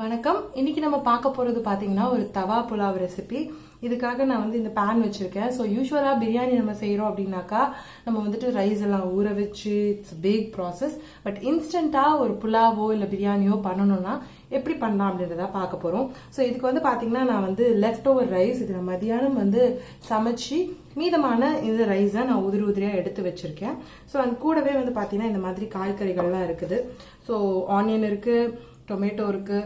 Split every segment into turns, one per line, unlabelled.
வணக்கம். இன்னைக்கு நம்ம பார்க்க போறது பாத்தீங்கன்னா ஒரு தவா புலாவ் ரெசிபி. இதுக்காக நான் வந்து இந்த பேன் வச்சிருக்கேன். ஸோ யூஸ்வலா பிரியாணி நம்ம செய்யறோம் அப்படின்னாக்கா நம்ம வந்துட்டு ரைஸ் எல்லாம் ஊற வச்சு இட்ஸ் பிக் ப்ராசஸ். பட் இன்ஸ்டன்டா ஒரு புலாவோ இல்லை பிரியாணியோ பண்ணணும்னா எப்படி பண்ணலாம் அப்படின்றத பார்க்க போறோம். ஸோ இதுக்கு வந்து பாத்தீங்கன்னா நான் வந்து லெஃப்ட் ஓவர் ரைஸ் இது நான் மதியானம் வந்து சமைச்சு மீதமான இந்த ரைஸை நான் உதிரியா எடுத்து வச்சிருக்கேன். ஸோ அது கூடவே வந்து பாத்தீங்கன்னா இந்த மாதிரி காய்கறிகள்லாம் இருக்குது. ஸோ ஆனியன் இருக்கு, டொமேட்டோ இருக்கு,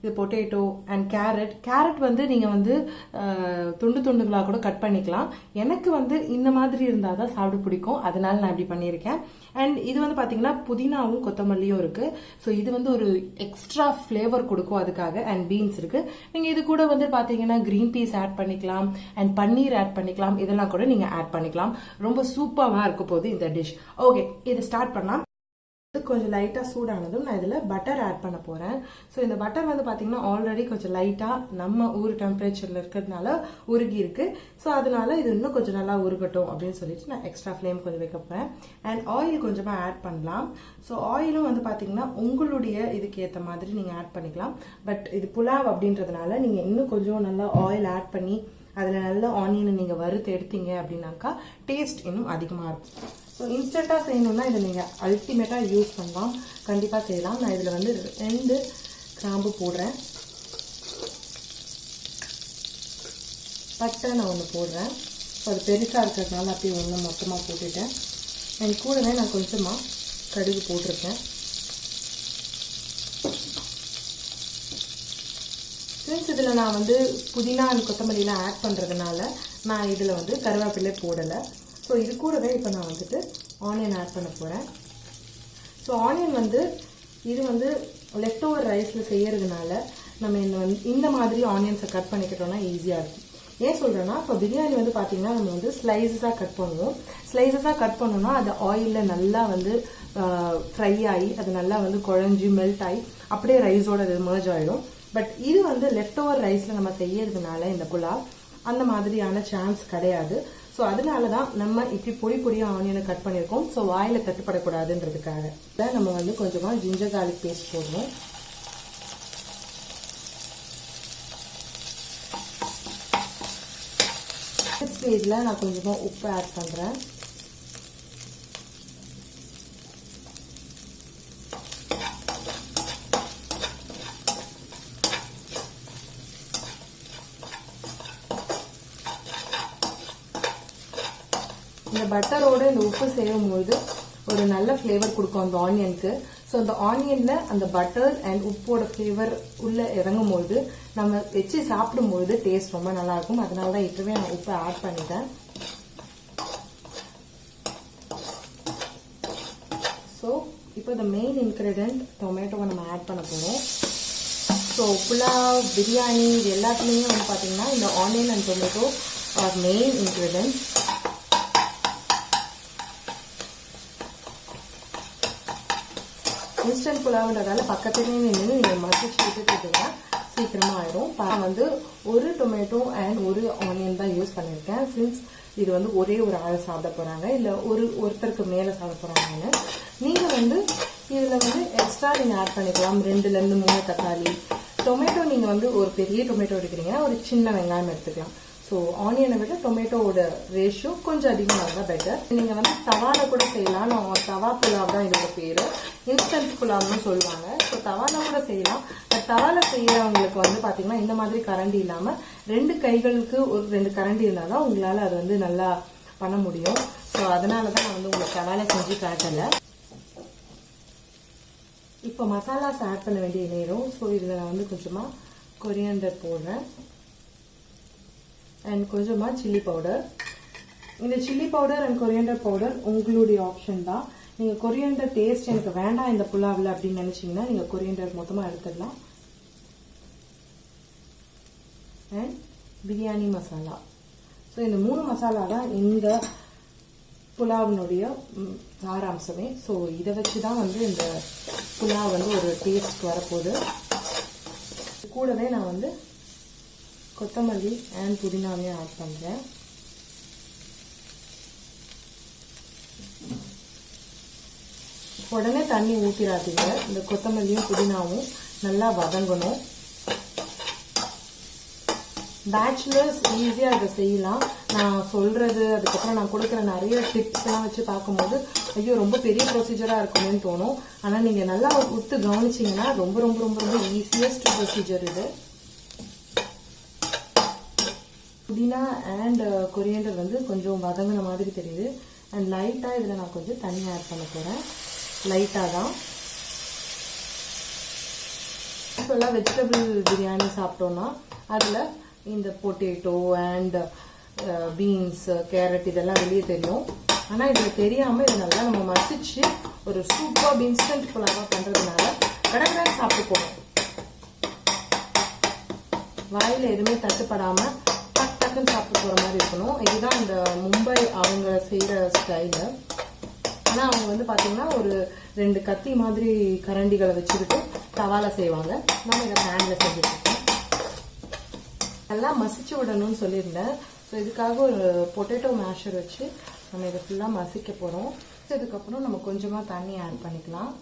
இது பொட்டேட்டோ அண்ட் கேரட் வந்து நீங்கள் வந்து துண்டு துண்டுகளாக கூட கட் பண்ணிக்கலாம். எனக்கு வந்து இந்த மாதிரி இருந்தால் தான் சாப்பிட பிடிக்கும், அதனால நான் இப்படி பண்ணியிருக்கேன். அண்ட் இது வந்து பார்த்தீங்கன்னா புதினாவும் கொத்தமல்லியும் இருக்குது. ஸோ இது வந்து ஒரு எக்ஸ்ட்ரா ஃப்ளேவர் கொடுக்கும் அதுக்காக. அண்ட் பீன்ஸ் இருக்குது. நீங்கள் இது கூட வந்து பார்த்தீங்கன்னா க்ரீன் பீஸ் ஆட் பண்ணிக்கலாம் அண்ட் பன்னீர் ஆட் பண்ணிக்கலாம். இதெல்லாம் கூட நீங்கள் ஆட் பண்ணிக்கலாம். ரொம்ப சூப்பராக இருக்க போகுது இந்த டிஷ். ஓகே, இது ஸ்டார்ட் பண்ணலாம். கொஞ்சம் லைட்டா சூடானதும் நான் இதுல பட்டர் ஆட் பண்ண போறேன். ஸோ இந்த பட்டர் வந்து பாத்தீங்கன்னா ஆல்ரெடி கொஞ்சம் லைட்டா நம்ம ஊர் டெம்பரேச்சர்ல இருக்கிறதுனால உருகி இருக்கு. ஸோ அதனால இது இன்னும் கொஞ்சம் நல்லா உருகட்டும் அப்படின்னு சொல்லிட்டு நான் எக்ஸ்ட்ரா ஃப்ளேம் கொஞ்சம் வைக்க போறேன். அண்ட் ஆயில் கொஞ்சமா ஆட் பண்ணலாம். ஸோ ஆயிலும் வந்து பாத்தீங்கன்னா உங்களுடைய இதுக்கு ஏற்ற மாதிரி நீங்க ஆட் பண்ணிக்கலாம். பட் இது புலாவ் அப்படின்றதுனால நீங்க இன்னும் கொஞ்சம் நல்லா ஆயில் ஆட் பண்ணி அதில் நல்ல ஆனியனை நீங்கள் வறுத்து எடுத்தீங்க அப்படின்னாக்கா டேஸ்ட் இன்னும் அதிகமாக இருக்கும். ஸோ இன்ஸ்டண்ட்டாக செய்யணும்னா இதை நீங்கள் அல்டிமேட்டாக யூஸ் பண்ணலாம், கண்டிப்பாக செய்யலாம். நான் இதில் வந்து 2 கிராம்பு போடுறேன், பட்டை நான் ஒன்று போடுறேன். ஸோ அது பெருசாக இருக்கிறதுனால அப்படியே ஒன்று மொத்தமாக போட்டுட்டேன். என் கூடவே நான் கொஞ்சமாக கடுகு போட்டிருக்கேன். சின்ஸ் இதில் நான் வந்து புதினா அண்ட் கொத்தமல்லிலாம் ஆட் பண்ணுறதுனால நான் இதில் வந்து கருவேப்பிலை போடலை. ஸோ இது கூடவே இப்போ நான் வந்துட்டு ஆனியன் ஆட் பண்ண போகிறேன். ஸோ ஆனியன் வந்து இது வந்து லெஃப்ட் ஓவர் ரைஸில் செய்யறதுனால நம்ம இந்த மாதிரி ஆனியன்ஸை கட் பண்ணிக்கிட்டோம்னா ஈஸியாக இருக்கும். ஏன் சொல்கிறேன்னா இப்போ பிரியாணி வந்து பார்த்தீங்கன்னா நம்ம வந்து ஸ்லைசஸாக கட் பண்ணுவோம். ஸ்லைசஸாக கட் பண்ணோம்னா அது ஆயிலில் நல்லா வந்து ஃப்ரை ஆகி அது நல்லா வந்து குழஞ்சி மெல்ட் ஆகி அப்படியே ரைஸோட அது மர்ஜ் ஆகிடும். பட் இது வந்து லெஃப்ட் ஓவர் ரைஸில் நம்ம செய்யறதுனால இந்த புலாவ் அந்த மாதிரியான சான்ஸ் கிடையாது. ஸோ அதனால தான் நம்ம இப்படி பொடியாக ஆனியனை கட் பண்ணியிருக்கோம். ஸோ வாயில் தட்டுப்படக்கூடாதுன்றதுக்காக நம்ம வந்து கொஞ்சமாக ஜிஞ்சர் கார்லிக் பேஸ்ட் போடுவோம். ஸ்டேஜில் நான் கொஞ்சமாக உப்பு ஆட் பண்ணுறேன். இந்த பட்டரோட இந்த உப்பு சேரும்போது ஒரு நல்ல ஃப்ளேவர் கொடுக்கும் அந்த ஆனியனுக்கு. ஸோ அந்த ஆனியன்ல அந்த பட்டர் அண்ட் உப்போட ஃப்ளேவர் உள்ள இறங்கும் போது நம்ம வச்சு சாப்பிடும்போது டேஸ்ட் ரொம்ப நல்லா இருக்கும். அதனால தான் இப்பவே நான் உப்பு ஆட் பண்ணிட்டேன். ஸோ இப்போ இந்த மெயின் இன்கிரீடியன்ட் டொமேட்டோவை நம்ம ஆட் பண்ண போறோம். ஸோ புலாவ், பிரியாணி இது எல்லாத்துலேயுமே வந்து பார்த்தீங்கன்னா இந்த onion and tomato are main ingredient. Instant புலாவுன்றதால பக்கத்துலேயே நின்று நீங்கள் மசிச்சு விட்டுட்டீங்கன்னா சீக்கிரமாக ஆயிடும். வந்து ஒரு டொமேட்டோ அண்ட் ஒரு ஆனியன் தான் யூஸ் பண்ணியிருக்கேன். சின்ஸ் இது வந்து ஒரே ஒரு ஆள் சாப்பிட போகிறாங்க, இல்லை ஒருத்தருக்கு மேலே சாப்பிட போகிறாங்கன்னு. நீங்கள் வந்து இதில் வந்து எக்ஸ்ட்ரா நீங்கள் ஆட் பண்ணிக்கலாம். 2லேருந்து 3 தக்காளி. டொமேட்டோ நீங்கள் வந்து ஒரு பெரிய டொமேட்டோ எடுக்கிறீங்கன்னா ஒரு சின்ன வெங்காயம் எடுத்துக்கலாம். ஸோ ஆனியனை விட டொமேட்டோவோட ரேஷியோ கொஞ்சம் அதிகமாக இருந்தால் பெட்டர். நீங்கள் வந்து தவால கூட செய்யலாம். நான் தவா புலாவ் தான் இதோட பேர், இன்ஸ்டன்ட் புலாவ்னு சொல்லுவாங்க. ஸோ தவால கூட செய்யலாம். பட் தவால செய்யறவங்களுக்கு வந்து பார்த்தீங்கன்னா இந்த மாதிரி கரண்டி இல்லாமல் 2 கைகளுக்கு ஒரு 2 கரண்டி இருந்தால் தான் உங்களால் அது வந்து நல்லா பண்ண முடியும். ஸோ அதனால தான் நான் வந்து உங்களுக்கு தவால செஞ்சு காட்டலை. இப்போ மசாலாஸ் ஆட் பண்ண வேண்டிய நேரம். ஸோ இதில் நான் வந்து கொஞ்சமாக கொரியாண்டர் போடுறேன் அண்ட் கொஞ்சமாக சில்லி பவுடர். இந்த chilli powder and coriander powder உங்களுடைய ஆப்ஷன் தான். நீங்கள் கொரியாண்டர் டேஸ்ட் எனக்கு வேண்டாம் இந்த புலாவில் அப்படின்னு நினைச்சீங்கன்னா நீங்கள் கொரியாண்டர் மொத்தமாக எடுத்துடலாம். அண்ட் பிரியாணி மசாலா. ஸோ இந்த 3 மசாலா தான் இந்த புலாவினுடைய சாராம்சமே. ஸோ இதை வச்சு தான் வந்து இந்த புலாவ் வந்து ஒரு டேஸ்ட் வரப்போகுது. கூடவே நான் வந்து கொத்தமல்லி அண்ட் புதினாவையும் ஆட் பண்ணுறேன். உடனே தண்ணி ஊற்றிடாதீங்க. இந்த கொத்தமல்லியும் புதினாவும் நல்லா வதங்கணும். பேச்சுலர்ஸ் ஈஸியாக இதை செய்யலாம். நான் சொல்கிறது அதுக்கப்புறம் நான் கொடுக்குற நிறைய டிப்ஸ்லாம் வச்சு பார்க்கும்போது ஐயோ ரொம்ப பெரிய ப்ரொசீஜராக இருக்குமேன்னு தோணும். ஆனால் நீங்கள் நல்லா உத்து கவனிச்சிங்கன்னா ரொம்ப ரொம்ப ரொம்ப ரொம்ப ஈஸியஸ்ட் ப்ரொசீஜர் இது. புதினா அண்ட் கொரியண்டர் வந்து கொஞ்சம் வதங்கின மாதிரி தெரியுது. அண்ட் லைட்டாக இதில் நான் கொஞ்சம் தண்ணி ஆட் பண்ண போகிறேன். லைட்டாக தான். ஆக்சுவலாக வெஜிடபிள் பிரியாணி சாப்பிட்டோன்னா அதில் இந்த பொட்டேட்டோ அண்ட் பீன்ஸ் கேரட் இதெல்லாம் வெளியே தெரியும். ஆனால் இதில் தெரியாமல் இதை நல்லா நம்ம மசிச்சு ஒரு சூப்பர் இன்ஸ்டன்ட் புலாவா பண்ணுறதுனால கடற்கரை சாப்பிட்டு போகணும். வாயில் எதுவுமே தட்டுப்படாமல் டக் டக்குன்னு சாப்பிட்டு போகிற மாதிரி இருக்கணும். இதுதான் இந்த மும்பை அவங்க செய்கிற ஸ்டைலு. ஆனால் அவங்க வந்து பார்த்தீங்கன்னா ஒரு 2 கத்தி மாதிரி கரண்டிகளை வச்சுக்கிட்டு தவால செய்வாங்க. நம்ம இதை பேனில் செஞ்சுருக்கோம். நல்லா மசிச்சு விடணும்னு சொல்லியிருந்தேன். ஸோ இதுக்காக ஒரு பொட்டேட்டோ மேஷர் வச்சு நம்ம இதை ஃபுல்லாக மசிக்க போகிறோம். இதுக்கப்புறம் நம்ம கொஞ்சமாக தண்ணி ஆட் பண்ணிக்கலாம்.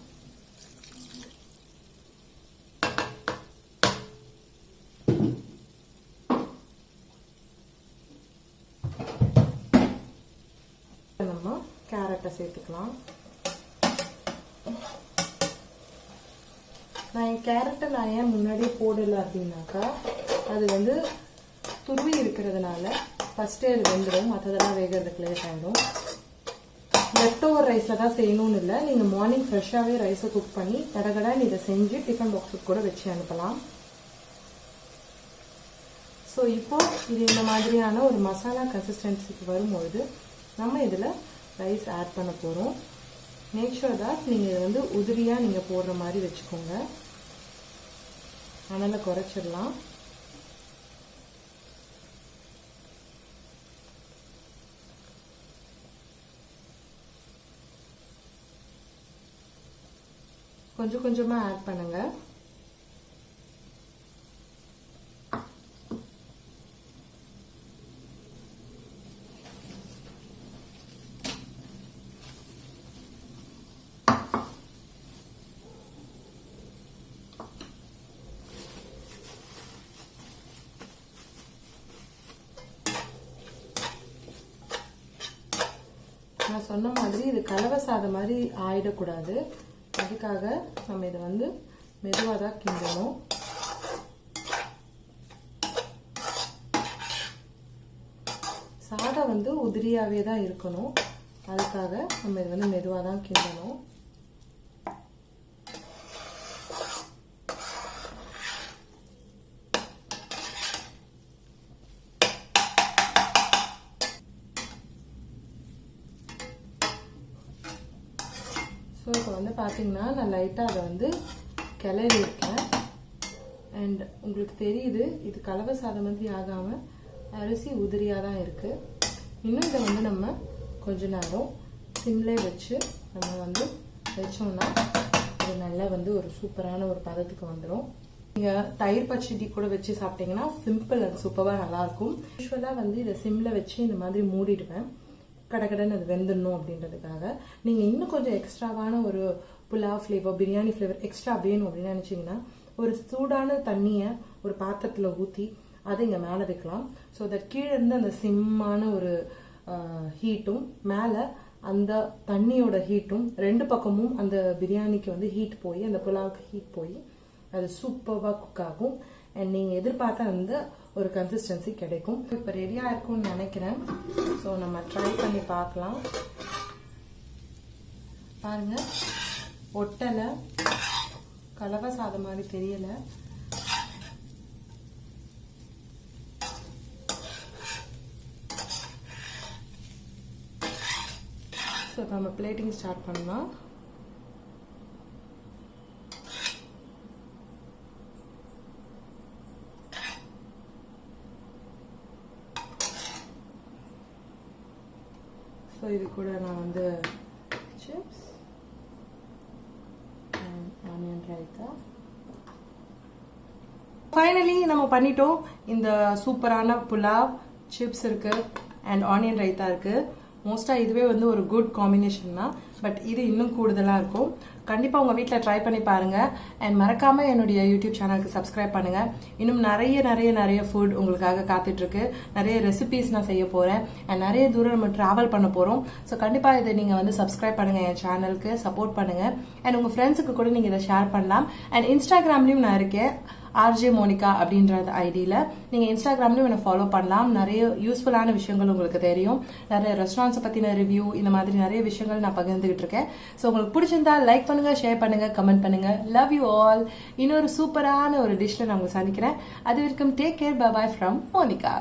நம்ம கேரட்டை சேர்த்துக்கலாம். நான் என் கேரட்டை நான் ஏன் முன்னாடியே போடலை அப்படின்னாக்கா அது வந்து துருவி இருக்கிறதுனால ஃபஸ்ட்டே அது வெந்துடும். மற்றதெல்லாம் வேகிறதுக்கு லேட் ஆகிடும். லெஃப்ட் ஓவர் ரைஸில் தான் செய்யணும்னு இல்லை. நீங்கள் மார்னிங் ஃப்ரெஷ்ஷாகவே ரைஸை குக் பண்ணி கடகடான்னு இதை செஞ்சு டிஃபன் பாக்ஸுக்கு கூட வச்சு அனுப்பலாம். ஸோ இப்போ இது இந்த மாதிரியான ஒரு மசாலா கன்சிஸ்டன்சிக்கு வரும்பொழுது நம்ம இதில் ரைஸ் ஆட் பண்ண போகிறோம். மேக் ஷூர் தட் நீங்கள் இதை வந்து உதிரியாக நீங்கள் போடுற மாதிரி வச்சுக்கோங்க. அதனால் குறைச்சிடலாம். கொஞ்சம் கொஞ்சமாக ஆட் பண்ணுங்க. நான் சொன்ன மாதிரி இது கலவை சாதம் மாதிரி ஆயிடக்கூடாது. அதுக்காக நம்ம இதை வந்து மெதுவாக தான் கிண்டணும். சாதம் வந்து உதிரியாகவே தான் இருக்கணும். அதுக்காக நம்ம இதை வந்து மெதுவாக தான் கிண்டணும். ஸோ இப்போ வந்து பார்த்தீங்கன்னா நான் லைட்டாக அதை வந்து கிளறி இருக்கேன். அண்ட் உங்களுக்கு தெரியுது இது கலவை சாதம் மாதிரி ஆகாமல் அரிசி உதிரியாக தான் இருக்குது. இன்னும் இதை வந்து நம்ம கொஞ்ச நேரம் சிம்லே வச்சு நம்ம வந்து வச்சோம்னா இது நல்லா வந்து ஒரு சூப்பரான ஒரு பதத்துக்கு வந்துடும். நீங்கள் தயிர் பச்சடி கூட வச்சு சாப்பிட்டீங்கன்னா சிம்பிள் அண்ட் சூப்பராக நல்லாயிருக்கும். யூஸ்வலாக வந்து இதை சிம்மில் வச்சு இந்த மாதிரி மூடிடுவேன். கடகடன்னு அது வெந்துடணும் அப்படின்றதுக்காக. நீங்கள் இன்னும் கொஞ்சம் எக்ஸ்ட்ராவான ஒரு pulao flavour biryani flavour extra வேணும் அப்படின்னு நினச்சிங்கன்னா ஒரு சூடான தண்ணியை ஒரு பாத்திரத்தில் ஊற்றி அதை இங்கே மேலே வைக்கலாம். ஸோ தட் கீழே இருந்து அந்த சிம்மான ஒரு ஹீட்டும் மேலே அந்த தண்ணியோட ஹீட்டும் 2 பக்கமும் அந்த பிரியாணிக்கு வந்து ஹீட் போய் அந்த புலாவுக்கு ஹீட் போய் அது சூப்பராக குக் ஆகும். அண்ட் நீங்கள் எதிர்பார்த்த அந்த ஒரு கன்சிஸ்டன்சி கிடைக்கும். இப்போ ரெடியாக இருக்கும்னு நினைக்கிறேன். ஸோ நம்ம ட்ரை பண்ணி பார்க்கலாம். பாருங்க, ஒட்டலை, கலவை சாதம் மாதிரி தெரியல. ஸோ இப்போ நம்ம பிளேட்டிங் ஸ்டார்ட் பண்ணலாம். ஸோ இது கூட நான் வந்து chips and onion raita. Finally நம்ம பண்ணிட்டோம். இந்த சூப்பரான புலாவ், சிப்ஸ் இருக்குது அண்ட் ஆனியன் ரைத்தா இருக்குது. மோஸ்ட்டாக இதுவே வந்து ஒரு குட் காம்பினேஷன் தான். பட் இது இன்னும் கூடுதலாக இருக்கும். கண்டிப்பாக உங்கள் வீட்டில் ட்ரை பண்ணி பாருங்கள். அண்ட் மறக்காமல் என்னுடைய யூடியூப் சேனலுக்கு சப்ஸ்கிரைப் பண்ணுங்கள். இன்னும் நிறைய ஃபுட் உங்களுக்காக காத்துட்ருக்கு. நிறைய ரெசிபீஸ் நான் செய்ய போகிறேன். அண்ட் நிறைய தூரம் நம்ம ட்ராவல் பண்ண போகிறோம். ஸோ கண்டிப்பாக இதை நீங்கள் வந்து சப்ஸ்கிரைப் பண்ணுங்கள், என் சேனலுக்கு சப்போர்ட் பண்ணுங்கள். அண்ட் உங்கள் ஃப்ரெண்ட்ஸுக்கு கூட நீங்கள் இதை ஷேர் பண்ணலாம். அண்ட் இன்ஸ்டாகிராம்லேயும் நான் இருக்கேன், ஆர்ஜே மோனிகா அப்படின்ற ஐடியில். நீங்கள் இன்ஸ்டாகிராம்லேயும் என்னை ஃபாலோ பண்ணலாம். நிறைய யூஸ்ஃபுல்லான விஷயங்கள் உங்களுக்கு தெரியும். நிறைய ரெஸ்டாரண்ட்ஸை பற்றின ரிவ்யூ, இந்த மாதிரி நிறைய விஷயங்கள் நான் பகிர்ந்துகிட்டு இருக்கேன். ஸோ உங்களுக்கு பிடிச்சிருந்தா லைக் பண்ணுங்கள், ஷேர் பண்ணுங்கள், கமெண்ட் பண்ணுங்கள். Love you all. இன்னொரு சூப்பரான ஒரு டிஷ்ல நான் உங்களை சந்திக்கிறேன். அது வரைக்கும் take care. Bye bye from Monica.